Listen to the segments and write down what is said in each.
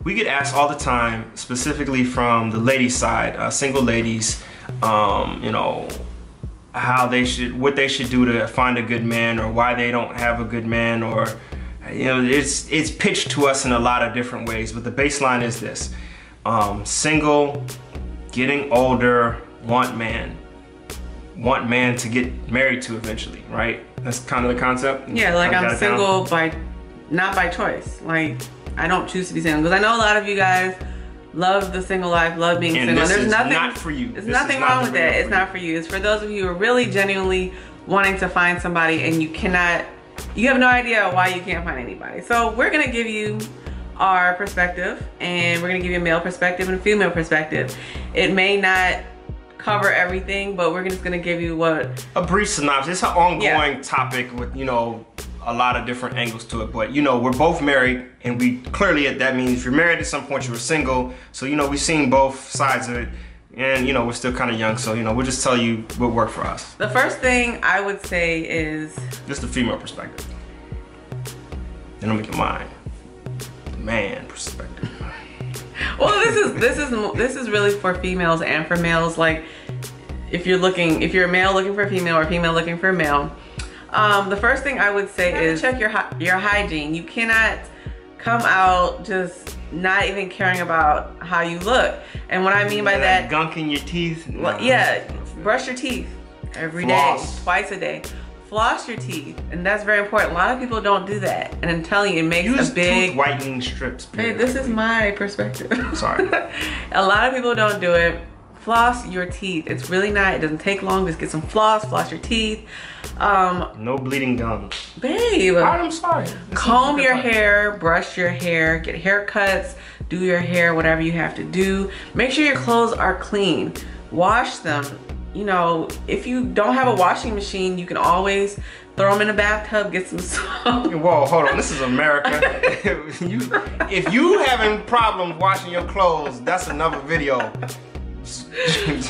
We get asked all the time, specifically from the ladies side, single ladies, you know, what they should do to find a good man, or why they don't have a good man, or, you know, it's pitched to us in a lot of different ways. But the baseline is this: single, getting older, want man to get married to eventually, right? That's kind of the concept. Yeah, like I'm single not by choice. Like, I don't choose to be single, because I know a lot of you guys love the single life, love being single. This There's is nothing, not for you. There's nothing wrong with that. It's not for you. It's for those of you who are really genuinely wanting to find somebody, and you have no idea why you can't find anybody. So we're gonna give you our perspective, and we're gonna give you a male perspective and a female perspective. It may not cover everything, but we're just gonna give you a brief synopsis. It's an ongoing topic with, you know, a lot of different angles to it. But, you know, we're both married, and we clearly, that means if you're married at some point, you were single. So, you know, we've seen both sides of it, and, you know, we're still kind of young. So, you know, we'll just tell you what worked for us. The first thing I would say is just the female perspective. Then I'll make it mine. The man perspective. Well, this is really for females and for males. Like, if you're a male looking for a female, or a female looking for a male, the first thing I would say is check your hygiene. You cannot come out just not even caring about how you look. And what I mean by that, gunk in your teeth. Well, yeah, brush your teeth every day, twice a day. Floss your teeth, and that's very important. A lot of people don't do that, and I'm telling you, it makes a big tooth whitening strips. Hey, this is my perspective. Sorry. A lot of people don't do it. Floss your teeth. It's really not. It doesn't take long. Just get some floss your teeth. No bleeding gums. Babe. I'm sorry. Comb your hair, brush your hair, get haircuts, do your hair, whatever you have to do. Make sure your clothes are clean. Wash them. You know, if you don't have a washing machine, you can always throw them in a bathtub, get some soap. Whoa, hold on, this is America. If you having problems washing your clothes, that's another video.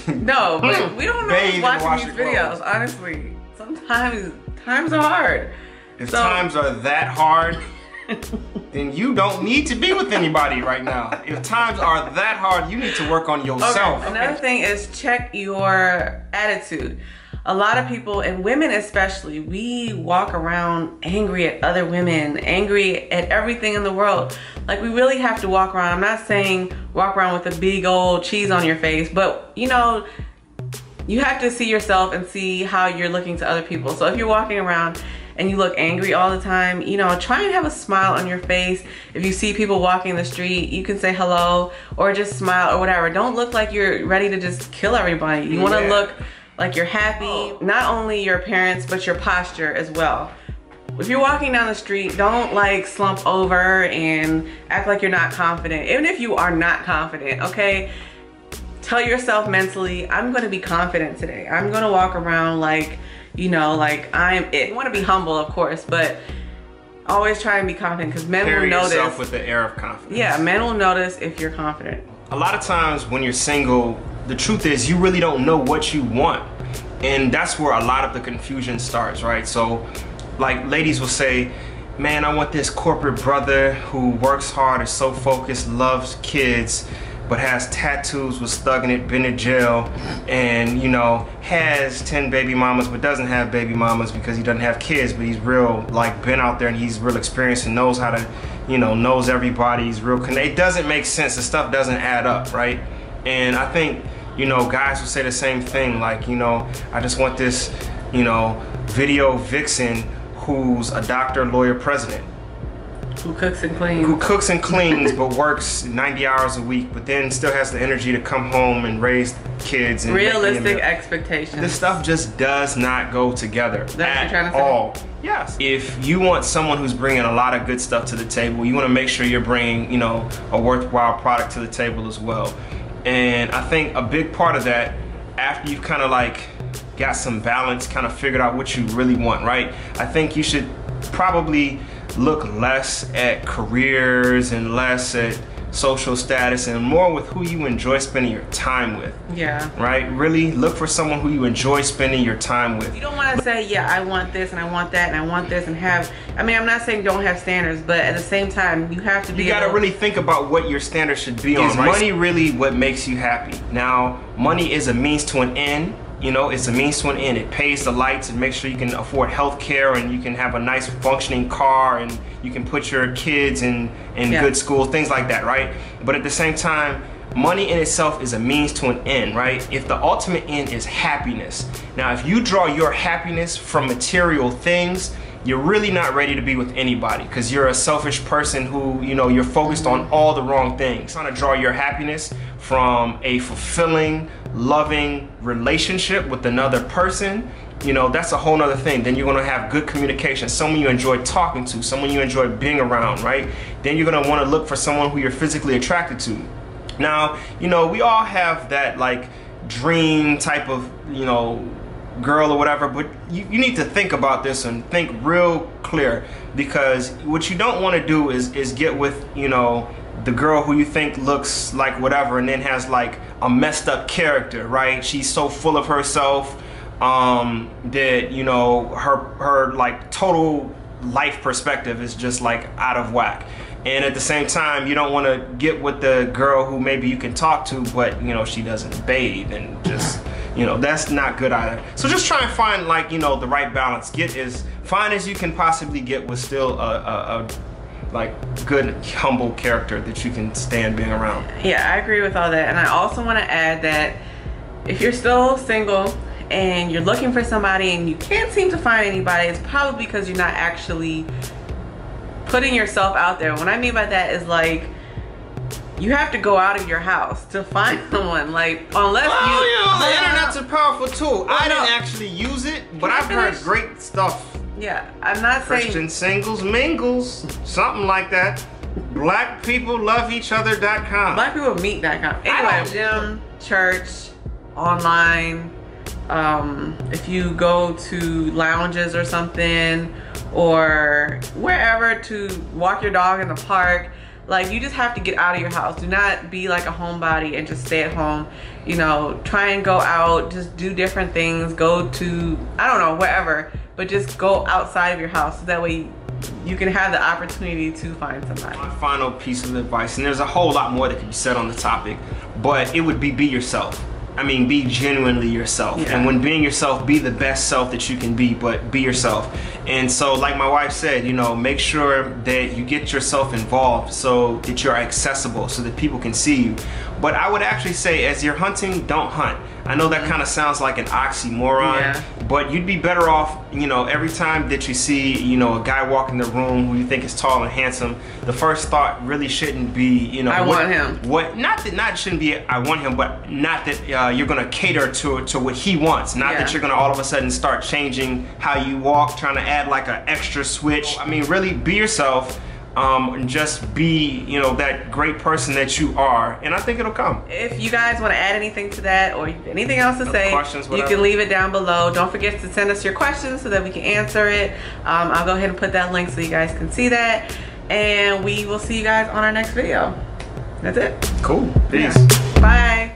No, but we don't know who's watching these videos, honestly. Sometimes times are hard. If times are that hard, then you don't need to be with anybody right now. If times are that hard, you need to work on yourself. Okay. Another thing is check your attitude. A lot of people, and women especially, we walk around angry at other women, angry at everything in the world. Like, we really have to walk around. I'm not saying walk around with a big old cheese on your face, but, you know, you have to see yourself and see how you're looking to other people. So if you're walking around and you look angry all the time, you know, try and have a smile on your face. If you see people walking the street, you can say hello or just smile or whatever. Don't look like you're ready to just kill everybody. You want to look like you're happy. Not only your appearance, but your posture as well. If you're walking down the street, don't like slump over and act like you're not confident. Even if you are not confident, okay? Tell yourself mentally, I'm gonna be confident today. I'm gonna walk around like, you know, like I'm it. You wanna be humble, of course, but always try and be confident, because men will notice. Carry yourself with the air of confidence. Yeah, men will notice if you're confident. A lot of times when you're single, the truth is you really don't know what you want. And that's where a lot of the confusion starts, right? So, like, ladies will say, man, I want this corporate brother who works hard, is so focused, loves kids, but has tattoos, was thugging it, been in jail, and, you know, has 10 baby mamas, but doesn't have baby mamas because he doesn't have kids, but he's real, like, been out there and he's real experienced and knows how to, you know, knows everybody, he's real connected. It doesn't make sense, the stuff doesn't add up, right? And I think, you know, guys will say the same thing, like, you know, I just want this, you know, video vixen who's a doctor, lawyer, president. Who cooks and cleans. Who cooks and cleans, but works 90 hours a week, but then still has the energy to come home and raise kids. And realistic expectations. This stuff just does not go together That's what you're trying to all. Yes. If you want someone who's bringing a lot of good stuff to the table, you want to make sure you're bringing, you know, a worthwhile product to the table as well. And I think a big part of that, after you've kind of like got some balance, kind of figured out what you really want, right? I think you should probably look less at careers and less at social status and more with who you enjoy spending your time with. Yeah. Right? Really look for someone who you enjoy spending your time with. You don't want to say, yeah, I want this and I want that and I want this and have, I mean, I'm not saying don't have standards, but at the same time, you have to be. You got to really think about what your standards should be on. Is money really what makes you happy? Now, money is a means to an end. You know, it's a means to an end. It pays the lights and makes sure you can afford health care and you can have a nice functioning car and you can put your kids in good school, things like that, right? But at the same time, money in itself is a means to an end, right? If the ultimate end is happiness. Now, if you draw your happiness from material things, you're really not ready to be with anybody because you're a selfish person who, you know, you're focused on all the wrong things. Trying to draw your happiness from a fulfilling, loving relationship with another person, you know, that's a whole nother thing. Then you're gonna have good communication, someone you enjoy talking to, someone you enjoy being around, right? Then you're gonna wanna look for someone who you're physically attracted to. Now, you know, we all have that like dream type of, you know, girl or whatever, but you need to think about this and think real clear, because what you don't want to do is get with, you know, the girl who you think looks like whatever and then has like a messed up character, right? She's so full of herself that, you know, her like total life perspective is just like out of whack. And at the same time, you don't want to get with the girl who maybe you can talk to, but, you know, she doesn't bathe and just, you know, that's not good either. So just try and find, like, you know, the right balance. Get as fine as you can possibly get with still a like good, humble character that you can stand being around. Yeah, I agree with all that. And I also want to add that if you're still single and you're looking for somebody and you can't seem to find anybody, it's probably because you're not actually putting yourself out there. What I mean by that is, like, you have to go out of your house to find someone, like, unless the internet's a powerful tool. I didn't actually use it, but I've heard great stuff. Yeah, I'm not saying Christian singles mingles, something like that. Blackpeopleloveeachother.com. Blackpeoplemeet.com. Anyway, gym, church, online. If you go to lounges or something, or wherever to walk your dog in the park, like, you just have to get out of your house. Do not be like a homebody and just stay at home. You know, try and go out, just do different things, go to, I don't know, wherever, but just go outside of your house so that way you can have the opportunity to find somebody. My final piece of advice, and there's a whole lot more that can be said on the topic, but it would be yourself. I mean, be genuinely yourself. Yeah. And when being yourself, be the best self that you can be, but be yourself. And so, like my wife said, you know, make sure that you get yourself involved so that you're accessible, so that people can see you. But I would actually say, as you're hunting, don't hunt. I know that kind of sounds like an oxymoron, but you'd be better off, you know, every time that you see, you know, a guy walk in the room who you think is tall and handsome, the first thought really shouldn't be, you know, I want him. Not shouldn't be I want him, but not that you're gonna cater to what he wants. Not that you're gonna all of a sudden start changing how you walk, trying to add like an extra switch. I mean, really be yourself. And just be, you know, that great person that you are, and I think it'll come. If you guys want to add anything to that or anything else to say, questions, you can leave it down below. Don't forget to send us your questions so that we can answer it. I'll go ahead and put that link so you guys can see that, and we will see you guys on our next video. That's it. Cool. Peace. Yeah. Bye.